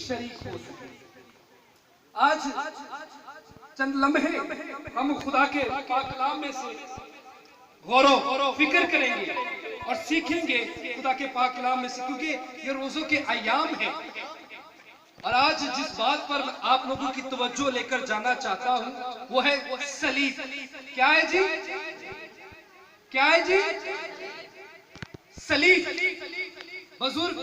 शरीक हो सके। आज चंद लम्हे हम खुदा के पाक कलाम में से गौर फिक्र करेंगे और सीखेंगे खुदा के पाक कलाम में से, क्योंकि ये रोजों के अयाम हैं। और आज जिस बात पर आप लोगों की तवज्जो लेकर जाना चाहता हूं वो है सलीब। क्या है जी? क्या है जी? सलीब। बुजुर्ग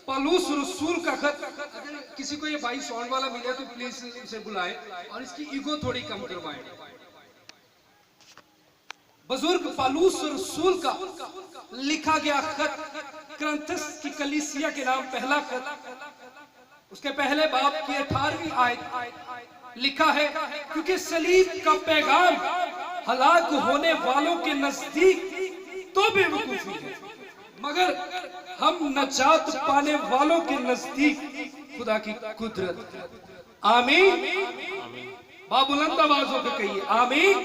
पौलुस रसूल का खत, अगर किसी को ये भाई साउंड वाला मिले तो प्लीज इसे बुलाएं और इसकी ईगो थोड़ी कम करवाएं। बुजुर्ग पौलुस रसूल का लिखा गया खत, कुरिन्थस की कलीसिया के नाम पहला खत, उसके पहले बाब की 18वीं आयत लिखा है, क्योंकि सलीब का पैगाम हलाक होने वालों के नजदीक तो बेवकूफी है, मगर हम नजात पाने वालों के नजदीक खुदा की कुदरत। आमीन। बाबुलंद आवाजों पे कहिए आमीन।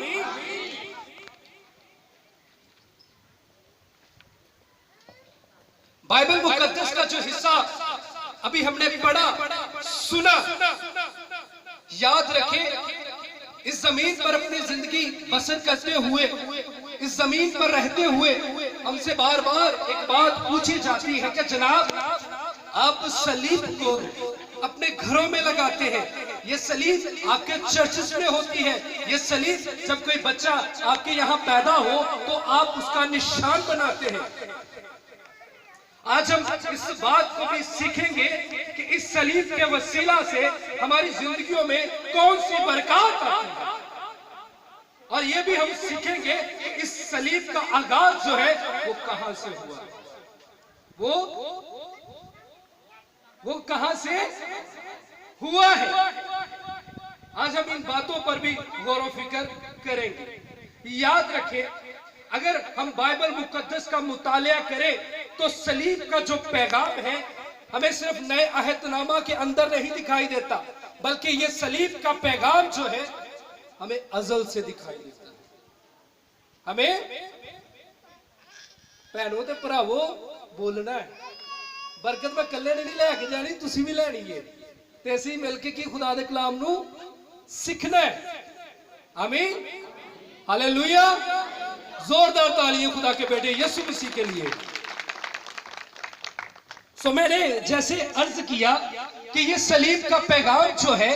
बाइबल मुकद्दस का जो हिस्सा अभी हमने पढ़ा सुना, याद रखें, इस जमीन पर अपनी जिंदगी बसर करते हुए, इस जमीन पर रहते हुए हमसे बार बार एक बात पूछी जाती है कि जनाब आप सलीब को अपने घरों में लगाते हैं, ये सलीब आपके चर्चेस में होती है, ये सलीब जब कोई बच्चा आपके यहाँ पैदा हो तो आप उसका निशान बनाते हैं। आज हम इस बात को भी सीखेंगे कि इस सलीब के वसीला से हमारी जिंदगियों में कौन सी बरकत आती है, और ये भी हम सीखेंगे कि इस सलीब का आगाज जो है वो कहां से हुआ, वो कहां से हुआ है। आज हम इन बातों पर भी गौर फिक्र करेंगे। याद रखें, अगर हम बाइबल मुकद्दस का मुतालिया करें तो सलीब का जो पैगाम है हमें सिर्फ नए अहदनामा के अंदर नहीं दिखाई देता, बल्कि ये सलीब का पैगाम जो है हमें अज़ल से दिखाई देता है। हमें भैनों ते भरावो बोलना है, बरकत मैं कल्ले नहीं लैके जानी, तुसी भी लैनी है, ते असीं मिलके की खुदा दे कलाम नू सीखना है। आमीन, हालेलुया। जोरदार तालियां खुदा के बेटे यीशु मसीह के लिए। सो मैंने जैसे अर्ज किया कि ये सलीब का पैगाम जो है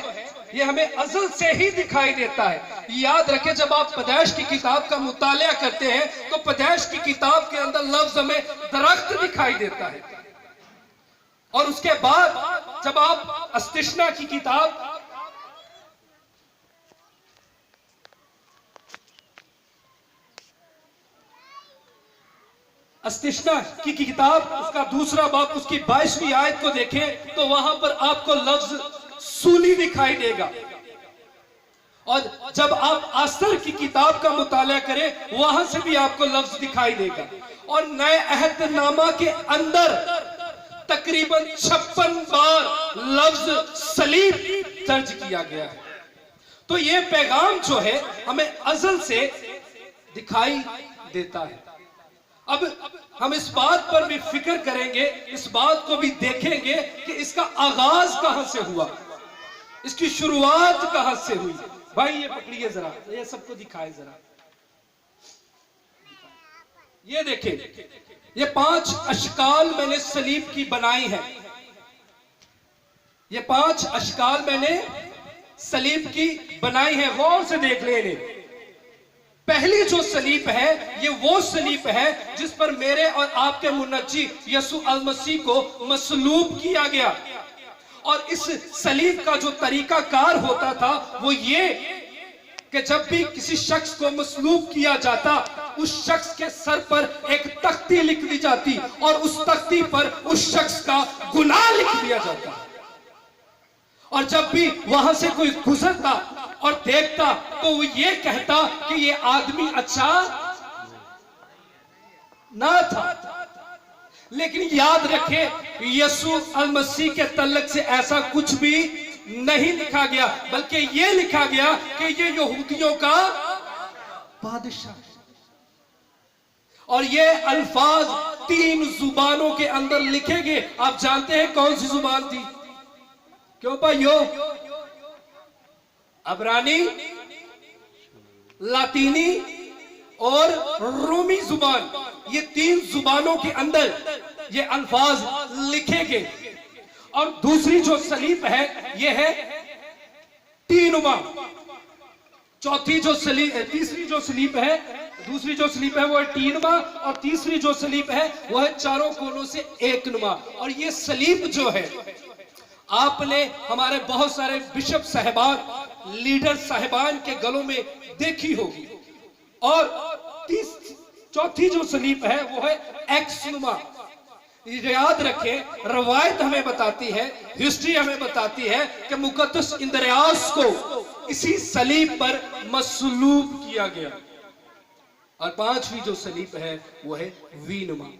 ये हमें अज़ल से ही दिखाई देता है। याद रखें, जब आप पैदाइश की किताब का मुतालिया करते हैं तो पैदाइश की किताब के अंदर लफ्ज हमें दरख्त दिखाई देता है, और उसके बाद जब आप अस्तिशना की किताब, अस्तिशना की किताब उसका दूसरा बाब उसकी 22वीं आयत को देखें तो वहां पर आपको लफ्ज सूली दिखाई देगा, और जब आप आस्तर की किताब का मुताला करें वहां से भी आपको लफ्ज दिखाई देगा, और नए अहदनामा के अंदर तकरीबन 56 बार लफ्ज सलीब दर्ज किया गया है। तो ये पैगाम जो है हमें अज़ल से दिखाई देता है। अब हम इस बात पर भी फिक्र करेंगे, इस बात को भी देखेंगे कि इसका आगाज कहां से हुआ, इसकी शुरुआत कहां से हुई। भाई ये पकड़िए जरा, ये सबको दिखाए जरा, ये देखें, ये 5 अशकाल मैंने सलीब की बनाई है, ये 5 अशकाल मैंने सलीब की बनाई है। गौर से देख लेने, पहली जो सलीब है ये वो सलीब है जिस पर मेरे और आपके मुनज्जी यसु अल मसीह को मसलूब किया गया, और इस सलीब का जो तरीका कार होता था वो ये कि जब भी किसी शख्स को मसलूब किया जाता उस शख्स के सर पर एक तख्ती लिख दी जाती और उस तख्ती पर उस शख्स का गुनाह लिख दिया जाता, और जब भी वहां से कोई गुजरता और देखता तो वो ये कहता कि ये आदमी अच्छा ना था। लेकिन याद रखें, यसू अल मसीह के तल्लक से ऐसा कुछ भी नहीं लिखा गया, बल्कि ये लिखा गया कि ये यहूदियों का बादशाह, और ये अल्फाज 3 जुबानों के अंदर लिखे गए। आप जानते हैं कौन सी जुबान थी? क्यों भाइयों? अबरानी, लातीनी और रोमी जुबान, ये 3 जुबानों के अंदर ये अल्फाज लिखे गए। और दूसरी जो सलीब है ये है तीनुमा। तीसरी जो सलीब है, दूसरी जो सलीब है वो है तीनुमा, और तीसरी जो सलीब है वो है चारों कोनों से एक नुमा। और ये सलीब जो है आपने हमारे बहुत सारे बिशप साहिबान, लीडर साहिबान के गलों में देखी होगी। और चौथी जो सलीब है वो है एक्स नुमा। याद रखें, रवायत हमें बताती है, हिस्ट्री हमें बताती है कि मुकद्दस इंद्रियास को इसी सलीब पर मसलूब किया गया। और पांचवी जो सलीब है वो है वी नुमा।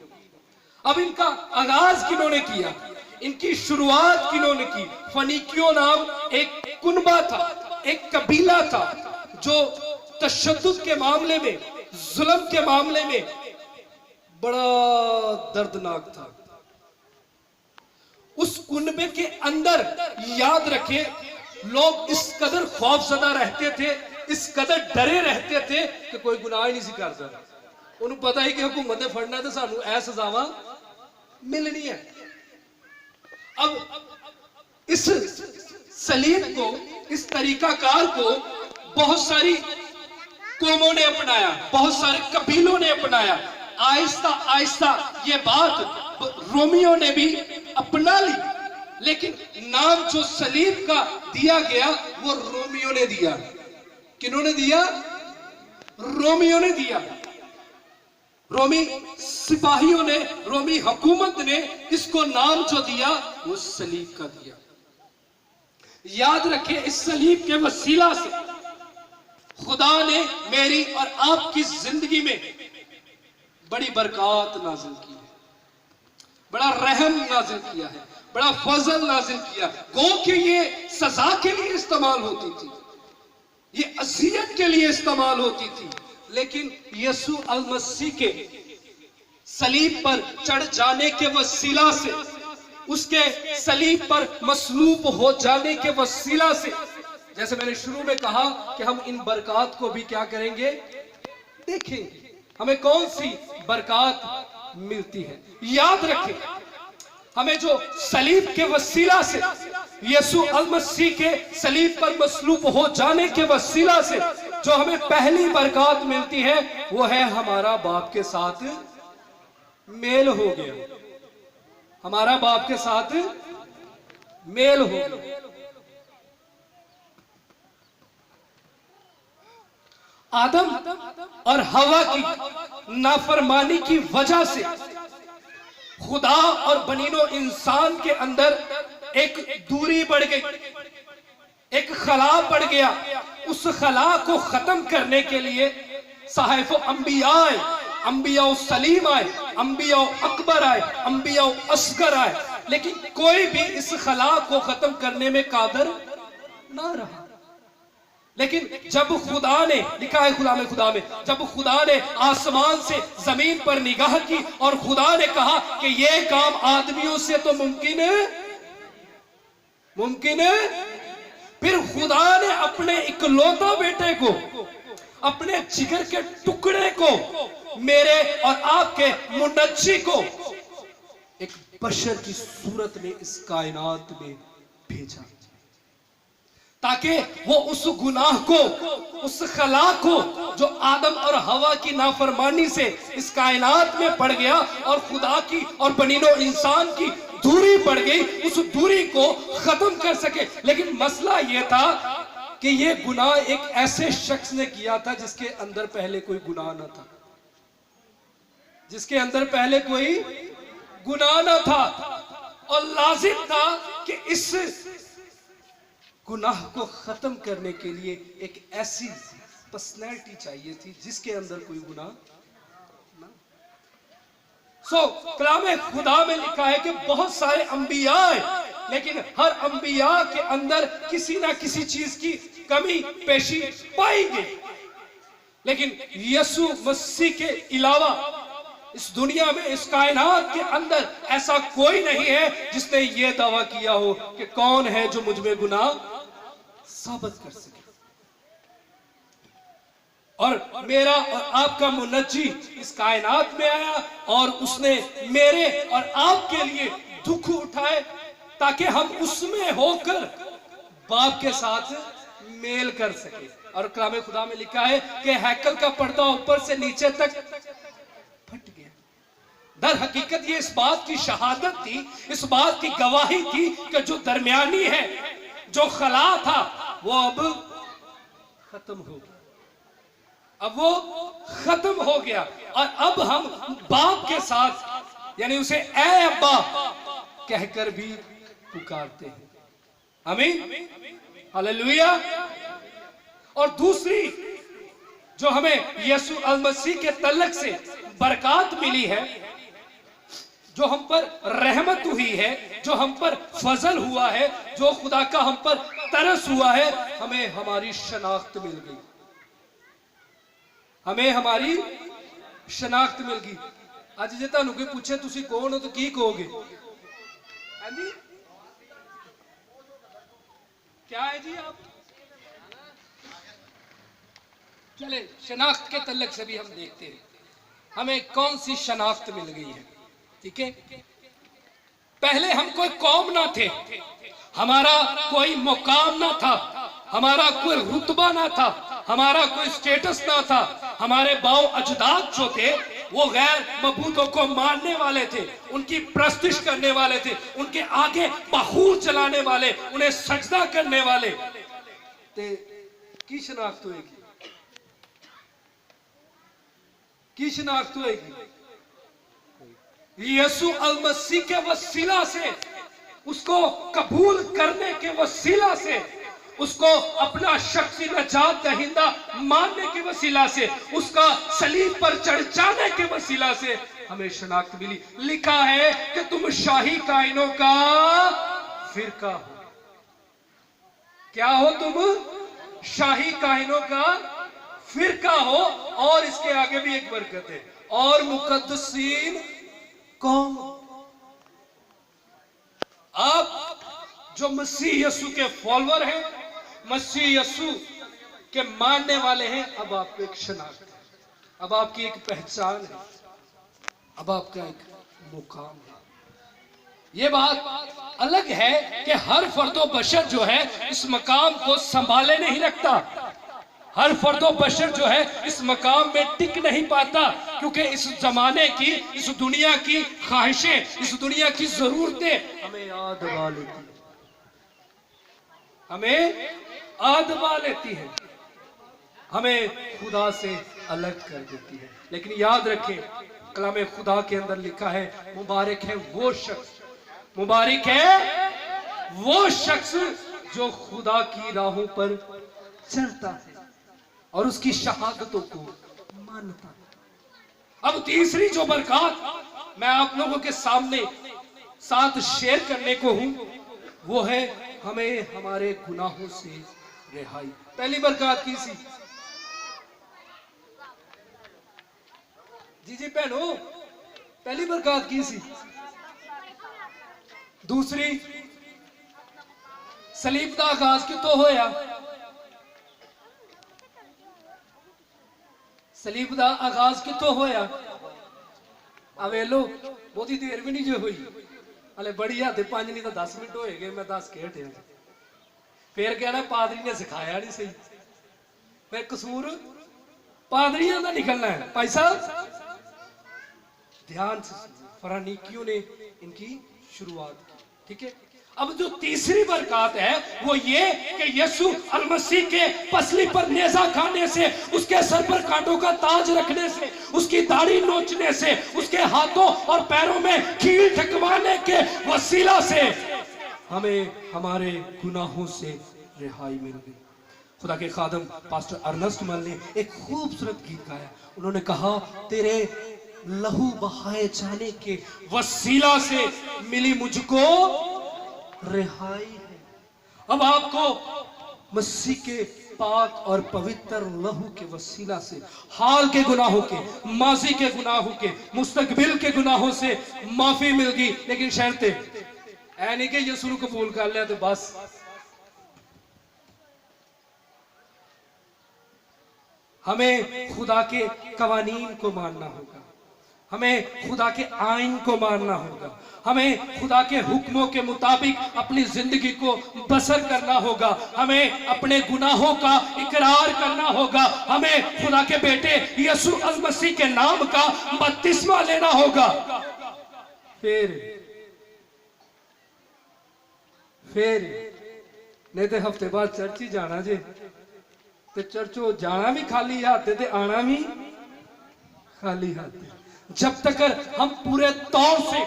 अब इनका आगाज किन्होंने किया, इनकी शुरुआत किन्होंने की? फनीकियों नाम एक कुनबा था, एक कबीला था जो तशद्दुद के मामले में, जुल्म के मामले में बड़ा दर्दनाक था। उस कुनबे के अंदर याद रखें, लोग इस कदर खौफजदा रहते थे, इस कदर डरे रहते थे कि कोई गुनाह ही नहीं सी करता। उन्हें पता ही कि हुकूमत ने फड़ना तो सानू ऐ सजावां मिलनी है। अब इस सलीब को, इस तरीकाकार को बहुत सारी कौमों ने अपनाया, बहुत सारे कबीलों ने अपनाया। आहिस्ता आहिस्ता ये बात रोमियों ने भी अपना ली, लेकिन नाम जो सलीब का दिया गया वो रोमियों ने दिया। किन्होंने दिया? रोमियों ने दिया। रोमी सिपाहियों ने, रोमी हुकूमत ने इसको नाम जो दिया वो सलीब का दिया। याद रखें, इस सलीब के वसीला से खुदा ने मेरी और आपकी जिंदगी में बड़ी बरकत नाजिल की है, बड़ा रहम नाजिल किया है, बड़ा फजल नाजिल किया। गो कि ये सजा के लिए इस्तेमाल होती थी, ये अज़ियत के लिए इस्तेमाल होती थी, लेकिन यीशु अल मसीह के सलीब पर चढ़ जाने के वसीला से, उसके सलीब पर मसलूब हो जाने के वसीला से, जैसे मैंने शुरू में कहा कि हम इन बरकत को भी क्या करेंगे, देखेंगे हमें कौन सी बरकत मिलती है। याद रखें, हमें जो सलीब के वसीला से, यीशु अल मसीह के सलीब पर मसलूब हो जाने के वसीला से जो हमें पहली बरकत मिलती है वो है हमारा बाप के साथ मेल हो गया। हमारा बाप के साथ मेल हो गया। आदम और हवा की नाफरमानी की वजह से खुदा और बनीनो इंसान के अंदर एक दूरी बढ़ गई, एक खला बढ़ गया। उस खला को खत्म करने के लिए साहिब अंबिया आए, अंबिया सलीम आए, अंबिया अकबर आए, अंबिया असगर आए, लेकिन कोई भी इस खला को खत्म करने में कादर ना रहा। लेकिन जब खुदा ने, लिखा है खुदा में, जब खुदा ने आसमान से जमीन पर निगाह की और खुदा ने कहा कि यह काम आदमियों से तो मुमकिन है, फिर खुदा ने अपने इकलौता बेटे को, अपने जिगर के टुकड़े को, मेरे और आपके मुनज्जी को एक बशर की सूरत में इस कायनात में भेजा, ताकि वो उस गुनाह को, उस खला को जो आदम और हवा की नाफरमानी से इस कायनात में पड़ गया और खुदा की और बनीनो इंसान की दूरी बढ़ गई, उस दूरी को खत्म कर सके। लेकिन मसला यह था कि यह गुनाह एक ऐसे शख्स ने किया था जिसके अंदर पहले कोई गुनाह न था, जिसके अंदर पहले कोई गुनाह न था, और लाजिम था कि इस गुनाह को खत्म करने के लिए एक ऐसी पर्सनैलिटी चाहिए थी जिसके अंदर कोई गुनाह ना। कलाम खुदा में लिखा है कि बहुत सारे अंबिया हैं, लेकिन हर अंबिया के अंदर किसी ना किसी चीज की कमी पेशी पाई गई, लेकिन यीशु मसीह के अलावा इस दुनिया में, इस कायनात के अंदर ऐसा कोई नहीं है जिसने ये दावा किया हो कि कौन है जो मुझ में गुनाह साबित कर सके। और मेरा और आपका मुनज्जी इस कायनात में आया और उसने मेरे और आपके लिए दुख उठाए ताकि हम उसमें होकर बाप के साथ मेल कर सके। और कलाम खुदा में लिखा है कि हैकल का पर्दा ऊपर से नीचे तक फट गया। दर हकीकत ये इस बात की शहादत थी, इस बात की गवाही थी कि जो दरमियानी है, जो खला था, वो अब खत्म हो गया, अब वो खत्म हो गया। और अब हम बाप के साथ, यानी उसे ऐ अब्बा कहकर भी पुकारते हैं। आमीन, हालेलुया। और दूसरी जो हमें यीशु अल मसीह के तल्लक से बरकत मिली है, जो हम पर रहमत हुई है, जो हम पर फजल हुआ है, जो खुदा का हम पर तरस हुआ है, हमें हमारी शनाख्त मिल गई, हमें हमारी शनाख्त मिल गई। आज जे तुहानू कोई पूछे तुसी कौन हो तो की कहोगे? हाँ जी, क्या है जी आप? चले शनाख्त के तल्लक से भी हम देखते हैं हमें कौन सी शनाख्त मिल गई है। ठीक है, पहले हम कोई कौम ना थे, हमारा कोई मुकाम ना था, हमारा कोई रुतबा ना था, हमारा कोई स्टेटस ना था। हमारे बाओ अजदाद जो थे वो गैर मबूदों को मानने वाले थे, उनकी प्रस्तिश करने वाले थे, उनके आगे बखूर चलाने वाले, उन्हें सजदा करने वाले ते की शनाख्त होएगी, की शनाख्त होएगी? यीशु अल मसीह के वसीला से, उसको कबूल करने के वसीला से, उसको अपना शख्सी नजात दहिंदा मानने के वसीला से, उसका सलीब पर चढ़ जाने के वसीला से हमें शनाख्त मिली। लिखा है कि तुम शाही कायनों का फिरका हो। क्या हो तुम? शाही कायनों का फिरका हो। और इसके आगे भी एक बरकत है, और मुकद्दसीन कौम। आप जो मसीह यीशु के फॉलोअर हैं, मसीह यीशु के मानने वाले हैं, अब आपको एक शनाख्त है, अब आपकी एक पहचान है, अब आपका एक मुकाम है। ये बात अलग है कि हर फर्दो बशर जो है इस मकाम को संभाले नहीं रखता, हर फर्दो बशर जो है इस मकाम में टिक नहीं पाता, क्योंकि इस जमाने की, इस दुनिया की ख्वाहिशें, इस दुनिया की जरूरतें हमें याद दबा लेती है, हमें आदबा लेती है, हमें खुदा से अलग कर देती है। लेकिन याद रखें, कलाम खुदा के अंदर लिखा है, मुबारक है वो शख्स, मुबारक है वो शख्स जो खुदा की राहों पर चलता है और उसकी शहादतों को मानता है। अब तीसरी जो बरकत मैं आप लोगों के सामने साथ शेयर करने को हूं, वो है हमें हमारे गुनाहों से रिहाई। पहली बरकत की सी जी भैनो, पहली बरकत की सी। दूसरी सलीब का आगाज कितों होया? सलीब का आगाज कितों होया? अवेलो बहुती देर भी नहीं जो हुई, हले बड़ी हद 5 नहीं तो 10 मिनट होए गए, मैं 10 के हटिया। फिर कहना पादरी ने सिखाया नहीं सही, फिर कसूर पादरियों का निकलना है। भाई साहब ध्यान से, फरानीकियों ने इनकी शुरुआत की। ठीक है, अब जो तीसरी बरकत है वो ये कि यीशु अल मसीह के पसली पर नेजा खाने से, उसके सर पर कांटों का ताज रखने से, उसकी दाढ़ी नोचने से, उसके हाथों और पैरों में कील ठकवाने के वसीला से हमें हमारे गुनाहों से रिहाई मिल गई। खुदा के खादम पास्टर अर्नेस्ट मल ने एक खूबसूरत गीत गाया। उन्होंने कहा, तेरे लहू बहाए जाने के वसीला से मिली मुझको रिहाई है। अब आपको मसीह के पाक और पवित्र लहू के वसीला से हाल के गुनाहों के, माजी के गुनाहों के, मुस्तकबिल के गुनाहों से माफी मिल गई। लेकिन शर्त ऐ नहीं कि यीशु को कबूल कर लिया तो बस। हमें खुदा के कवानीन को मानना होगा, हमें खुदा के आइन को मानना होगा, हमें खुदा के हुक्मों के मुताबिक अपनी जिंदगी को बसर करना होगा, हमें अपने गुनाहों का इकरार करना होगा, हमें खुदा के बेटे यीशु अल मसीह के नाम का बपतिस्मा लेना होगा। फिर नहीं तो हफ्ते बाद चर्च ही जाना जे, तो चर्चों जाना भी खाली हाथ ते आना भी खाली हाथ। जब तक हम पूरे तौर से,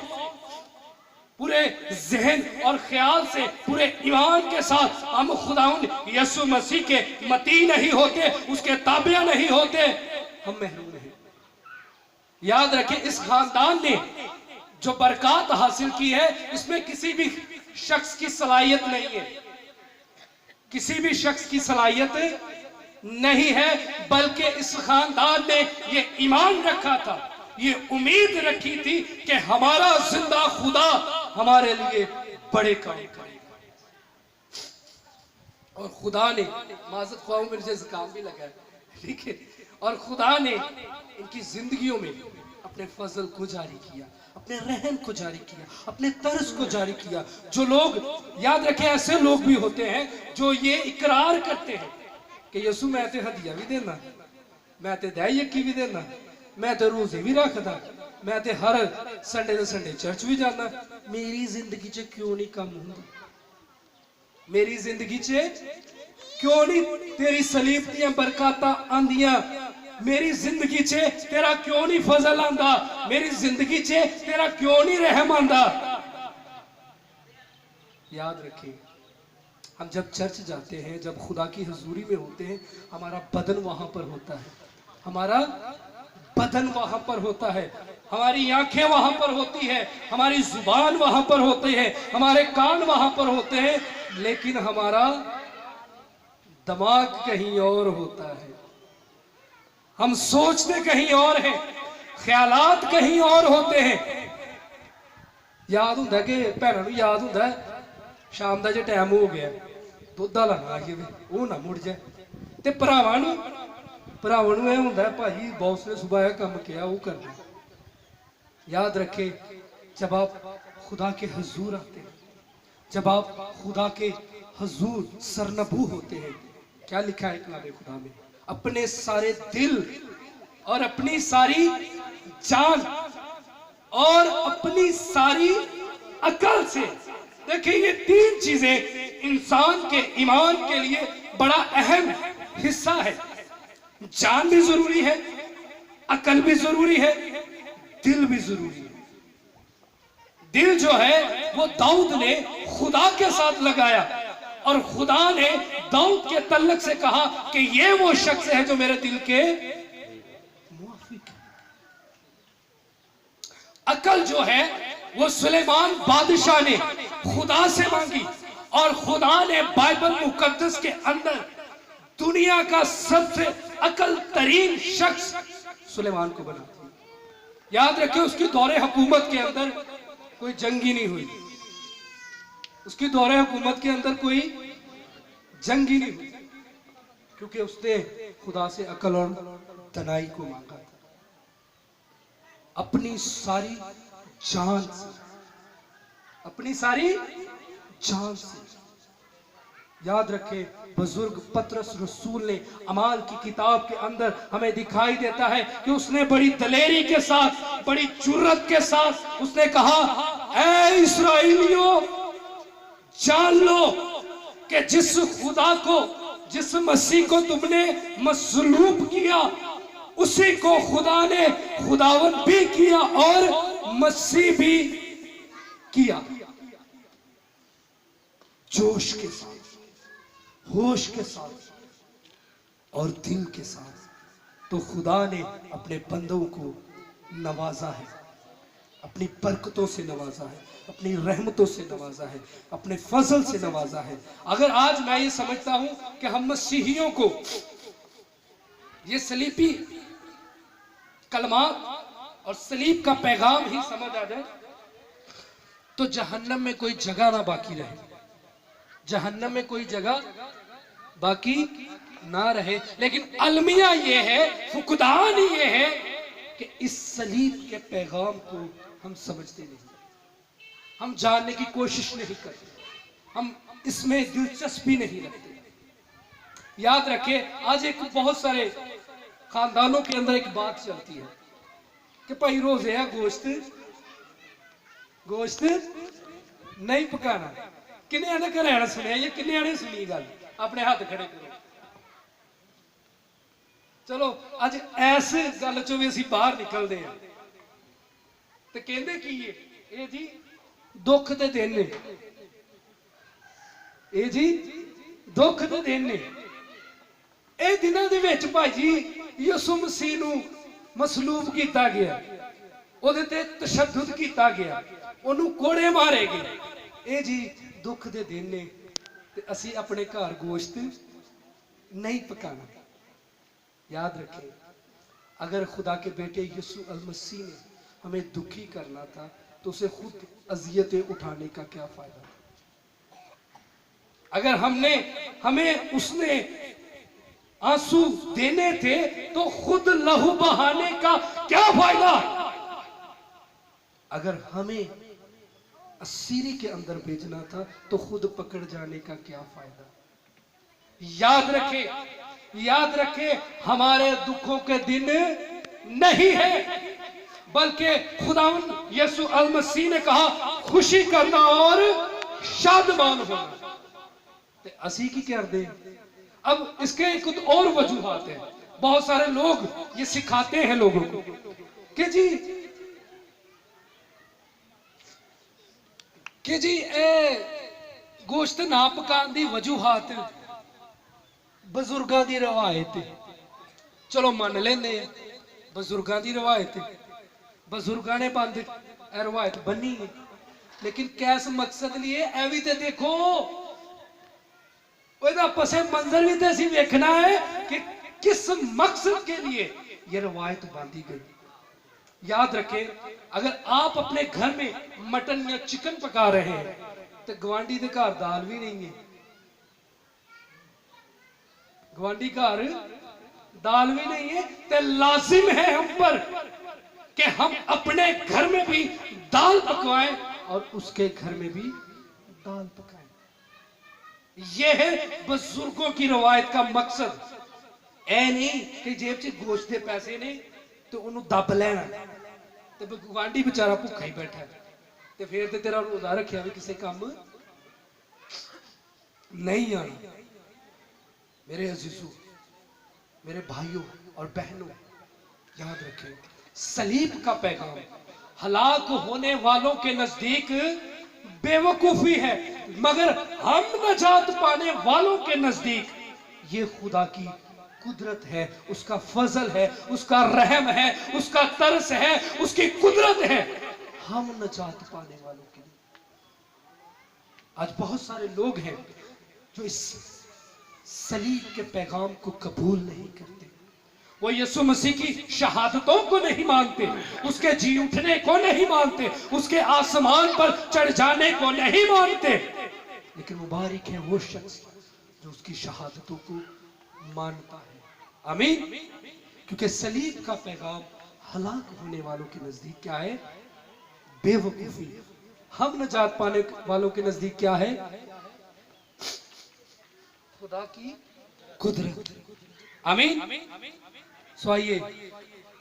पूरे जहन और ख्याल से, पूरे ईमान के साथ हम खुदाउन यीशु मसीह के मती नहीं होते, उसके ताबिया नहीं होते, हम महरूम हैं। याद रखें, इस खानदान ने जो बरकत हासिल की है, इसमें किसी भी शख्स की सलाहियत नहीं है, किसी भी शख्स की सलाहियत नहीं है, बल्कि इस खानदान ने ये ईमान रखा था, ये उम्मीद रखी थी कि हमारा जिंदा खुदा हमारे लिए बड़े काम करेगा। और खुदा ने, माज़त ख्वाह मेरे जैसे काम भी लगा है, ठीक है, और खुदा ने इनकी जिंदगियों में अपने फजल को जारी किया, अपने रहम को जारी किया, अपने तर्ज को जारी किया। जो लोग, याद रखें, ऐसे लोग भी होते हैं जो ये इकरार करते हैं कि यीशु मैं ते हदिया भी देना, मैं ते दही यकी भी देना, मैं तो रोजे भी रखदा, मैं ते हर संडे संडे चर्च भी जाना, मेरी जिंदगी च क्यों नहीं कम हुंदा, मेरी जिंदगी च क्यों नहीं तेरी सलीब दियां बरकतां आंदियां, मेरी जिंदगी च तेरा क्यों नहीं फजल आंदा, मेरी जिंदगी च तेरा क्यों नहीं रहम आंदा। याद रखिए, हम जब चर्च जाते हैं, जब खुदा की हुजूरी में होते हैं, हमारा बदन वहां पर होता है, हमारा बदन वहां पर होता है, हमारी आंखें वहां पर होती है, हमारी जुबान वहां पर होती है, हमारे कान वहां पर होते हैं, लेकिन हमारा दिमाग कहीं और होता है, हम सोचते कहीं और हैं, ख्यालात कहीं और होते हैं। याद होता कि भैनों को याद होता शाम का जो टाइम हो गया, दुद्ध लाना आइए वो ना मुड़ जाए, तो भरावां नूं यह होंदा भाई बॉस ने सुबह यह काम किया वो करना। याद रखे, जब आप खुदा के हुजूर आते हैं, जब आप खुदा के हुजूर सरनबू होते हैं, क्या लिखा है कलामे खुदा में, अपने सारे दिल और अपनी सारी जान और अपनी सारी अकल से। देखिए, ये तीन चीजें इंसान के ईमान के लिए बड़ा अहम हिस्सा है। जान भी जरूरी है, अकल भी जरूरी है, दिल भी जरूरी है। दिल जो है वो दाऊद ने खुदा के साथ लगाया, और खुदा ने दाऊद के तल्लक से कहा कि ये वो शख्स है जो मेरे दिल के मुआफिक है। अकल जो है वो सुलेमान बादशाह ने खुदा से मांगी, और खुदा ने बाइबल मुकद्दस के अंदर दुनिया का सबसे अकल तरीन शख्स सुलेमान को बना दिया। याद रखिए, उसके दौरे हुकूमत के अंदर कोई जंग ही नहीं हुई, उसकी दौरे हुकूमत के अंदर कोई जंग ही नहीं हुई, क्योंकि उसने खुदा से अकल और तनाई को मांगा था, अपनी सारी जान से, अपनी सारी जान से। याद रखें, बुजुर्ग पतरस रसूल ने अमाल की किताब के अंदर हमें दिखाई देता है कि उसने बड़ी दलेरी के साथ, बड़ी जुर्रत के साथ उसने कहा, ऐ इस्राएलियों, जान लो कि जिस खुदा को, जिस मसीह को तुमने मसलूब किया, उसी को खुदा ने खुदावन भी किया और मसीह भी किया। जोश के साथ, होश के साथ और दिल के साथ। तो खुदा ने अपने बंदों को नवाजा है। अपनी बरकतों से नवाजा है, अपनी रहमतों से नवाजा है, अपने फजल से नवाजा है। अगर आज मैं ये समझता हूं कि हम मसीहियों को ये सलीबी कलमात और सलीब का पैगाम ही समझ आ जाए तो जहन्नम में कोई जगह ना बाकी रहे, जहन्नम में कोई जगह बाकी ना रहे। लेकिन अलमिया ये है, फुकदान ये है कि इस सलीब के पैगाम को हम समझते नहीं, हम जानने की कोशिश नहीं करते, हम इसमें दिलचस्पी नहीं रखते। याद रखिए, आज एक बहुत सारे खानदानों के अंदर एक बात चलती है कि भाई रोजे है गोश्त नहीं पकाना। किन्ने आने घर सुनिया या किन्ने आने सुनी गल? अपने हाथ खड़े करो। चलो अज इस गल चो भी असीं बाहर निकलते हैं तो कहते की ये जी दुख के दिन ने, ये जी दुख के दिन ने, ये दिनों के विच भाई जी यसू मसीह नूं मसलूब किया गया, उहदे ते तशद्दुद किया गया, उहनूं कोड़े मारे गए। ये जी दुख के दिन ने ते असीं अपने घर गोश्त नहीं पकाना। याद रखें, अगर खुदा के बेटे यसू अल मसीह ने हमें दुखी करना था तो उसे खुद अजियतें उठाने का क्या फायदा? अगर हमें उसने आंसू देने थे तो खुद लहू बहाने का क्या फायदा? अगर हमें असीरी के अंदर भेजना था तो खुद पकड़ जाने का क्या फायदा? याद रखें, हमारे दुखों के दिन नहीं है, बल्कि खुदावंद यसू अल मसीह ने कहा खुशी करना और शादमान होना। ते असी की करते? अब इसके कुछ और वजूहात है। बहुत सारे लोग ये सिखाते हैं लोगों को कि जी गोश्त ना पकाने की वजूहात बजुर्गों की रवायत। चलो मान लेंगे बजुर्गों की रवायत, बजुर्गों ने बंद रवायत बनी है, लेकिन कैस मकसद लिए ऐ भी तो देखो, पसे मंजर भी तो असीं वेखना है कि किस मकसद के लिए यह रवायत बांधी गई। याद रखें, अगर आप अपने घर में मटन या चिकन पका रहे हैं तो गवांडी के घर दाल भी नहीं है, गवांडी घर दाल भी नहीं है, तो लाजिम है हम पर कि हम अपने घर में भी दाल पकवाएं और उसके घर में भी दाल पकाएं। यह है बुजुर्गों की रवायत का मकसद। ऐ नहीं कि जेब च गोश्त के पैसे ने तो उन्होंने दब लेना, तो गुआंढी बेचारा भुखा ही बैठा है, तो फिर तो तेरा रोजा रखिया भी किसी काम नहीं आना। मेरे अजीजों, मेरे भाइयों और बहनों, याद रखें, सलीब का पैगाम हलाक होने वालों के नजदीक बेवकूफी है, मगर हम नजात पाने वालों के नजदीक ये खुदा की कुदरत है, उसका फजल है, उसका रहम है, उसका तरस है, उसकी कुदरत है हम नजात पाने वालों के लिए। आज बहुत सारे लोग हैं जो इस सलीब के पैगाम को कबूल नहीं करते, वो यीशु मसीह की शहादतों को नहीं मानते, उसके जी उठने को नहीं मानते, उसके आसमान पर चढ़ जाने को नहीं मानते। लेकिन मुबारक है वो शख्स जो उसकी शहादतों को मानता है। आमीन। क्योंकि सलीब का पैगाम हलाक होने वालों के नजदीक क्या है? बेवकूफी। हम नजात पाने वालों के नजदीक क्या है? खुदा की कुदरत। आमीन। सो आइए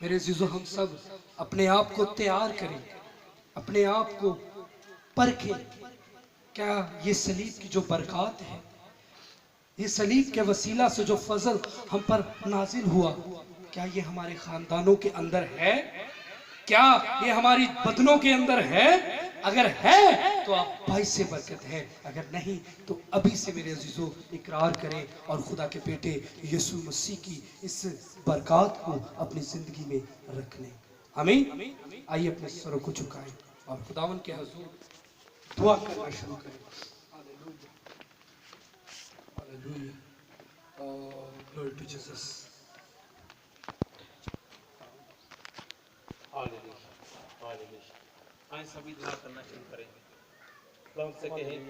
मेरे अजीजों, हम सब अपने आप को तैयार करें, अपने आप को परखें। क्या ये सलीब की जो बरकत है, ये सलीब के वसीला से जो फजल हम पर नाजिल हुआ, क्या ये हमारे खानदानों के अंदर है? क्या ये हमारी बदनों के अंदर है? अगर है तो आप भाई से बरकत है, अगर नहीं तो अभी से मेरे अजीजों इकरार करें और खुदा के बेटे यीशु मसीह की इस बरकत को अपनी जिंदगी में रख लें। हमें आइए अपने सरों को झुकाएं और खुदावन के हुजूर दुआ करना शुरू करें। Hallelujah, hallelujah, glory to Jesus. Hallelujah, hallelujah. आइए सभी दुआ करना शुरू करेंगे। प्रभु से कहें